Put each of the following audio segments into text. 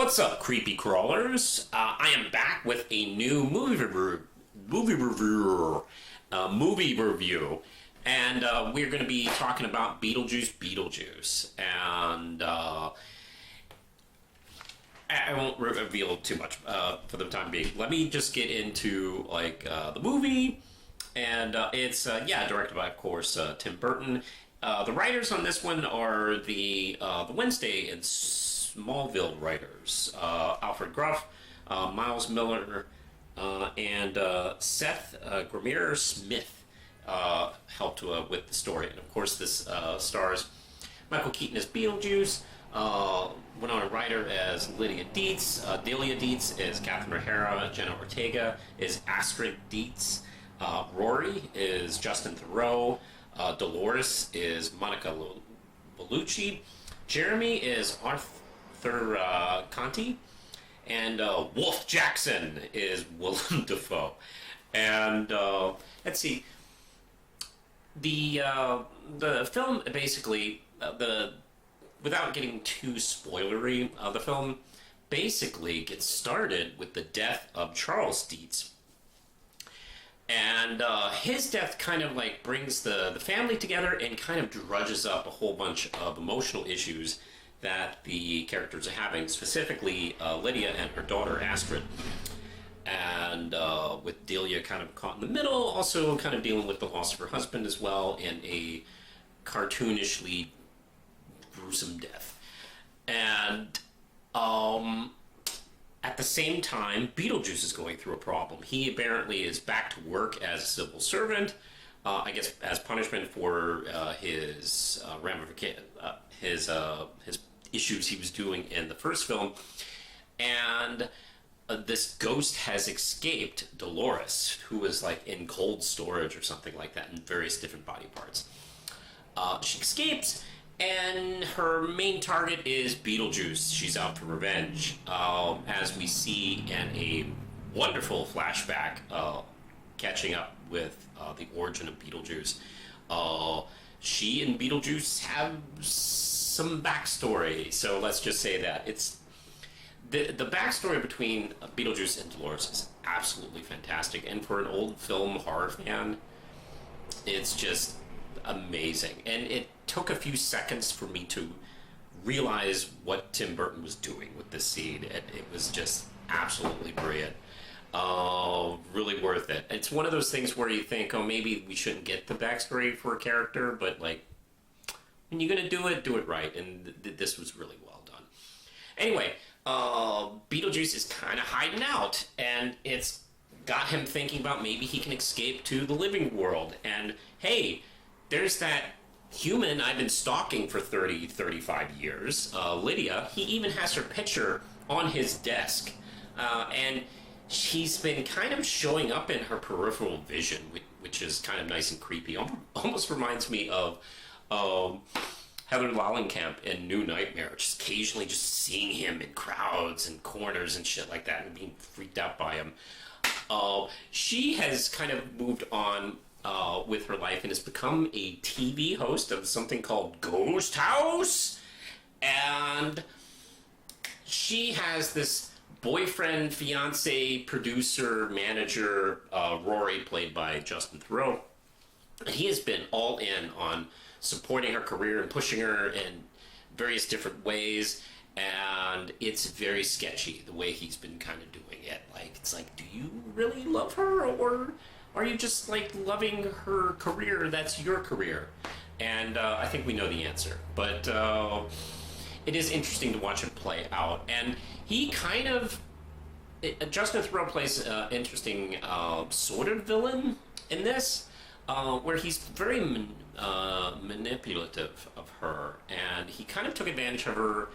What's up, creepy crawlers? I am back with a new movie review, and we're going to be talking about Beetlejuice. And I won't reveal too much for the time being. Let me just get into the movie, and it's directed by, of course, Tim Burton. The writers on this one are the Wednesday and Smallville writers, Alfred Gruff, Miles Miller, and Seth Grammer Smith helped with the story. And of course, this stars Michael Keaton as Beetlejuice, Winona Ryder as Lydia Dietz, Delia Dietz is Catherine O'Hara, Jenna Ortega is Astrid Dietz, Rory is Justin Theroux, Dolores is Monica Bellucci, Jeremy is Arthur Conti, and Wolf Jackson is Willem Dafoe. And let's see, the film basically without getting too spoilery, the film basically gets started with the death of Charles Dietz. And his death kind of brings the family together and kind of drudges up a whole bunch of emotional issues that the characters are having, specifically Lydia and her daughter Astrid. And with Delia kind of caught in the middle, also kind of dealing with the loss of her husband as well, and a cartoonishly gruesome death. And at the same time, Beetlejuice is going through a problem. He apparently is back to work as a civil servant, I guess as punishment for his ramification, his issues he was doing in the first film. And this ghost has escaped Dolores, who was in cold storage or something like that in various different body parts. She escapes, and her main target is Beetlejuice. She's out for revenge, as we see in a wonderful flashback catching up with the origin of Beetlejuice. She and Beetlejuice have some backstory, so let's just say that it's the backstory between Beetlejuice and Dolores is absolutely fantastic, and for an old film horror fan, it's just amazing. And it took a few seconds for me to realize what Tim Burton was doing with this scene, and it was just absolutely brilliant. Really worth it. It's one of those things where you think, oh, maybe we shouldn't get the backstory for a character, but when you're gonna do it right, and this was really well done. Anyway, Beetlejuice is kind of hiding out, and it's got him thinking about maybe he can escape to the living world. And hey, there's that human I've been stalking for 35 years, Lydia. He even has her picture on his desk, and she's been kind of showing up in her peripheral vision, which is kind of nice and creepy. Almost reminds me of Heather Lallenkamp in New Nightmare, just occasionally just seeing him in crowds and corners and shit like that and being freaked out by him. She has kind of moved on with her life and has become a TV host of something called Ghost House. And she has this boyfriend, fiance, producer, manager, Rory, played by Justin Theroux. And he has been all in on supporting her career and pushing her in various different ways, and it's very sketchy the way he's been kind of doing it. Do you really love her, or are you just loving her career? That's your career. And I think we know the answer, but it is interesting to watch it play out. And he kind of Justin Theroux plays an interesting sort of villain in this, where he's very manipulative of her, and he kind of took advantage of her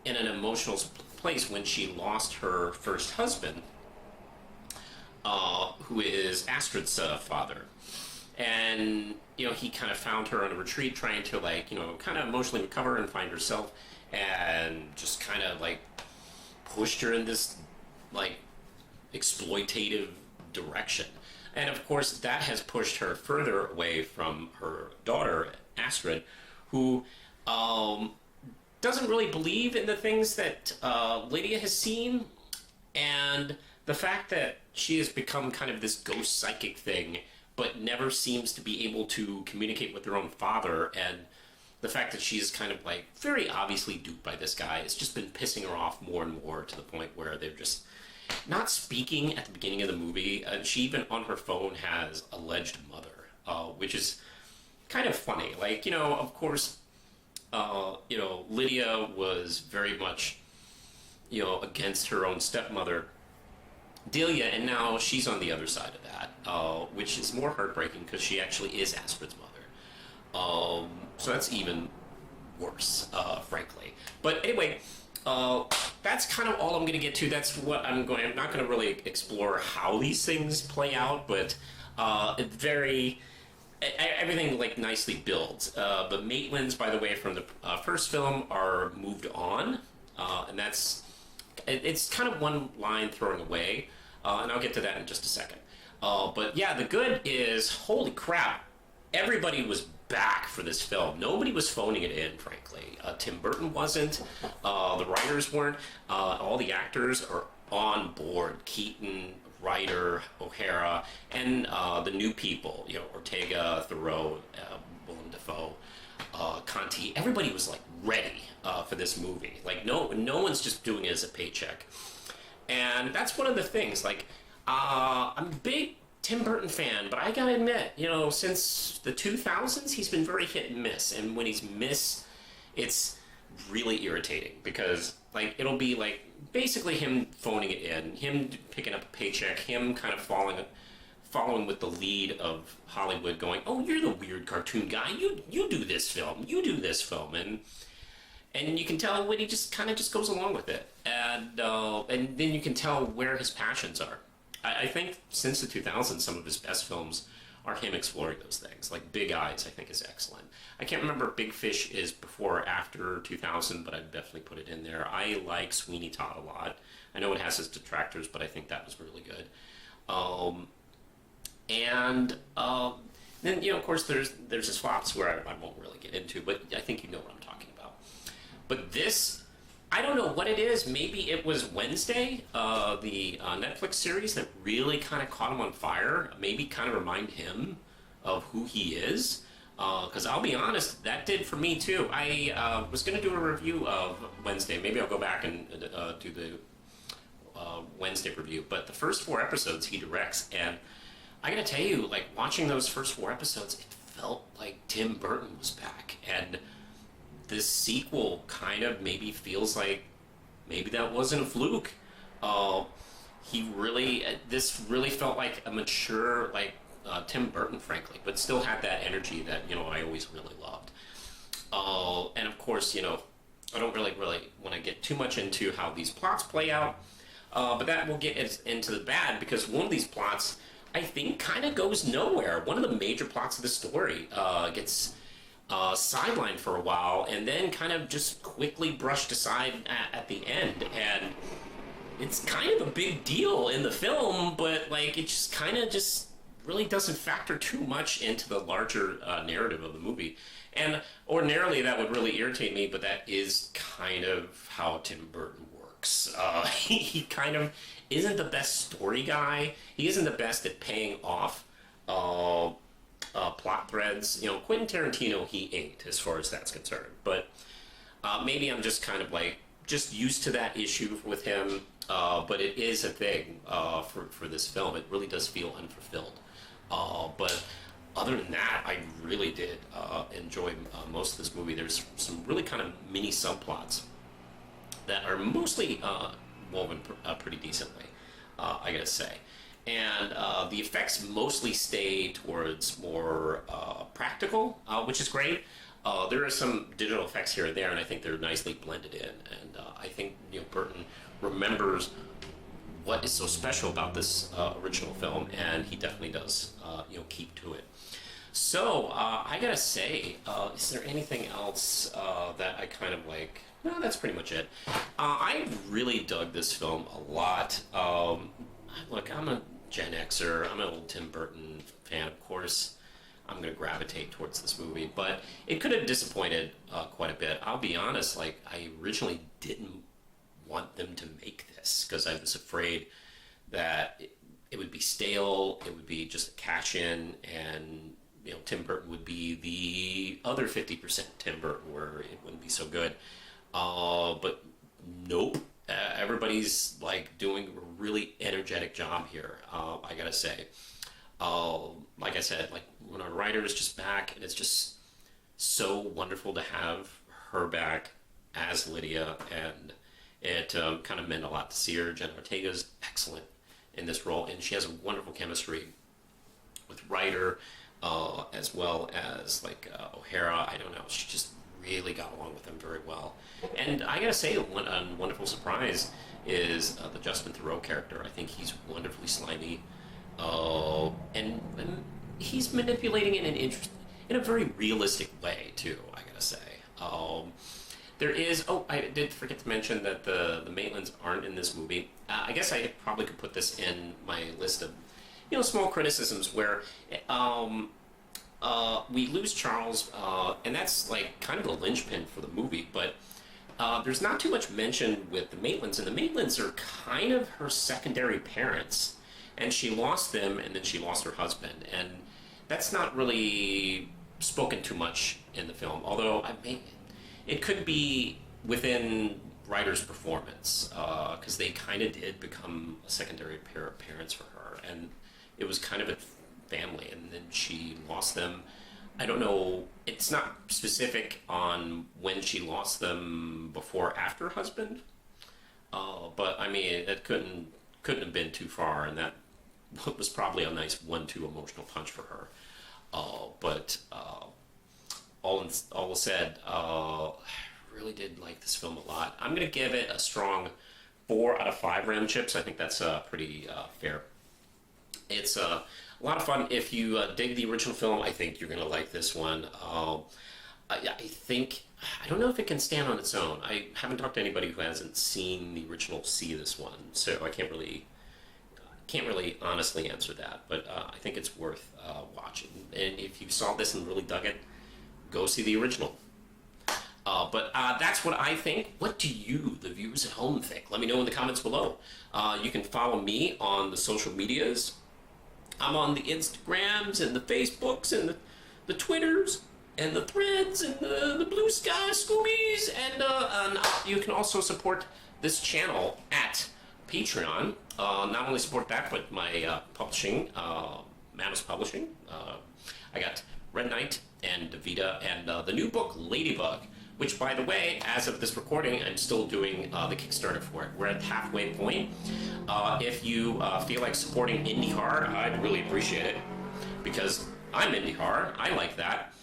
in an emotional place when she lost her first husband, who is Astrid's father. And he kind of found her on a retreat, trying to kind of emotionally recover and find herself, and just kind of pushed her in this exploitative direction. And of course, that has pushed her further away from her daughter, Astrid, who doesn't really believe in the things that Lydia has seen, and the fact that she has become kind of this ghost psychic thing, but never seems to be able to communicate with her own father, and the fact that she's kind of like very obviously duped by this guy, it's just been pissing her off more and more to the point where they're just not speaking at the beginning of the movie. She even on her phone has alleged mother, which is kind of funny. Like, of course, Lydia was very much, against her own stepmother, Delia, and now she's on the other side of that, which is more heartbreaking because she actually is Astrid's mother. So that's even worse, frankly. But anyway, that's kind of all I'm going to get to. That's what I'm not going to really explore how these things play out, but everything like nicely builds. The Maitlands, by the way, from the first film are moved on, and it's kind of one line throwing away, and I'll get to that in just a second. But yeah, the good is, holy crap, everybody was back for this film. Nobody was phoning it in, frankly. Tim Burton wasn't. The writers weren't. All the actors are on board. Keaton, Ryder, O'Hara, and the new people. Ortega, Thoreau, Willem Dafoe, Conti. Everybody was like ready for this movie. Like no one's just doing it as a paycheck. And that's one of the things. Like I'm a big Tim Burton fan, but I gotta admit, since the 2000s, he's been very hit and miss. And when he's missed, it's really irritating because, like, it'll be like basically him phoning it in, him picking up a paycheck, him kind of following with the lead of Hollywood, going, "Oh, you're the weird cartoon guy. You do this film. You do this film," and you can tell when he just kind of just goes along with it, and then you can tell where his passions are. I think since the 2000s, some of his best films are him exploring those things. Like Big Eyes, I think, is excellent. I can't remember if Big Fish is before or after 2000, but I'd definitely put it in there. I like Sweeney Todd a lot. I know it has its detractors, but I think that was really good. Then, of course, there's his flops where I won't really get into, but I think you know what I'm talking about. But this, I don't know what it is. Maybe it was Wednesday, the Netflix series that really kind of caught him on fire. Maybe kind of remind him of who he is. Because I'll be honest, that did for me too. I was going to do a review of Wednesday. Maybe I'll go back and do the Wednesday review. But the first 4 episodes he directs, and I got to tell you, like watching those first 4 episodes, it felt like Tim Burton was back. And this sequel kind of maybe feels like maybe that wasn't a fluke. This really felt like a mature, like Tim Burton, frankly, but still had that energy that I always really loved. And of course, I don't really want to get too much into how these plots play out, but that will get into the bad because one of these plots I think kind of goes nowhere. One of the major plots of the story gets sidelined for a while and then kind of just quickly brushed aside at the end, and it's kind of a big deal in the film, but like it just kind of just really doesn't factor too much into the larger narrative of the movie. And ordinarily that would really irritate me, but that is kind of how Tim Burton works. He kind of isn't the best story guy. He isn't the best at paying off plot threads. Quentin Tarantino, he ain't as far as that's concerned. But maybe I'm just kind of like just used to that issue with him. But it is a thing for this film. It really does feel unfulfilled. But other than that, I really did enjoy most of this movie. There's some really kind of mini subplots that are mostly woven pretty decently, I gotta say. And the effects mostly stay towards more practical, which is great. There are some digital effects here and there, and I think they're nicely blended in. And I think Burton remembers what is so special about this original film, and he definitely does keep to it. So I gotta say, is there anything else that I kind of like? No, that's pretty much it. I really dug this film a lot. Look, I'm a Gen Xer. I'm an old Tim Burton fan, of course. I'm going to gravitate towards this movie. But it could have disappointed quite a bit. I'll be honest, like, I originally didn't want them to make this because I was afraid that it would be stale, it would be just a cash in, and Tim Burton would be the other 50% Tim Burton where it wouldn't be so good. But nope. Everybody's like doing a really energetic job here. I gotta say, like I said, like when our writer is just back, and it's just so wonderful to have her back as Lydia, and it kind of meant a lot to see her. Jenna Ortega's excellent in this role, and she has a wonderful chemistry with Ryder, as well as like O'Hara. I don't know, she just really got along with them very well. And I gotta say, a wonderful surprise is the Justin Theroux character. I think he's wonderfully slimy, and he's manipulating it in a very realistic way too. I gotta say. There is. Oh, I did forget to mention that the Maitlands aren't in this movie. I guess I probably could put this in my list of, small criticisms where we lose Charles, and that's like kind of the linchpin for the movie. But there's not too much mention with the Maitlands, and the Maitlands are kind of her secondary parents, and she lost them, and then she lost her husband, and that's not really spoken too much in the film. Although it could be within Ryder's performance, because they kind of did become a secondary pair of parents for her, and it was kind of a family, and then she lost them. I don't know, it's not specific on when she lost them, before or after her husband, but I mean, it couldn't have been too far, and that was probably a nice 1-2 emotional punch for her. But all said, I really did like this film a lot. I'm going to give it a strong 4 out of 5 Ram chips. I think that's pretty fair. It's a lot of fun. If you dig the original film, I think you're going to like this one. I don't know if it can stand on its own. I haven't talked to anybody who hasn't seen the original see this one, so I can't really honestly answer that. But I think it's worth watching. And if you saw this and really dug it, go see the original. But that's what I think. What do you, the viewers at home, think? Let me know in the comments below. You can follow me on the social medias. I'm on the Instagrams and the Facebooks and the Twitters and the Threads and the Blue Sky Scoobies. And you can also support this channel at Patreon. Not only support that, but my publishing, Mammoth Publishing. I got Red Knight and Davida and the new book, Ladybug, which, by the way, as of this recording, I'm still doing the Kickstarter for it. We're at the halfway point. If you feel like supporting indie horror, I'd really appreciate it, because I'm indie horror. I like that.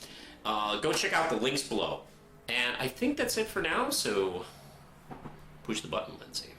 Go check out the links below. And I think that's it for now, so push the button, Lindsay.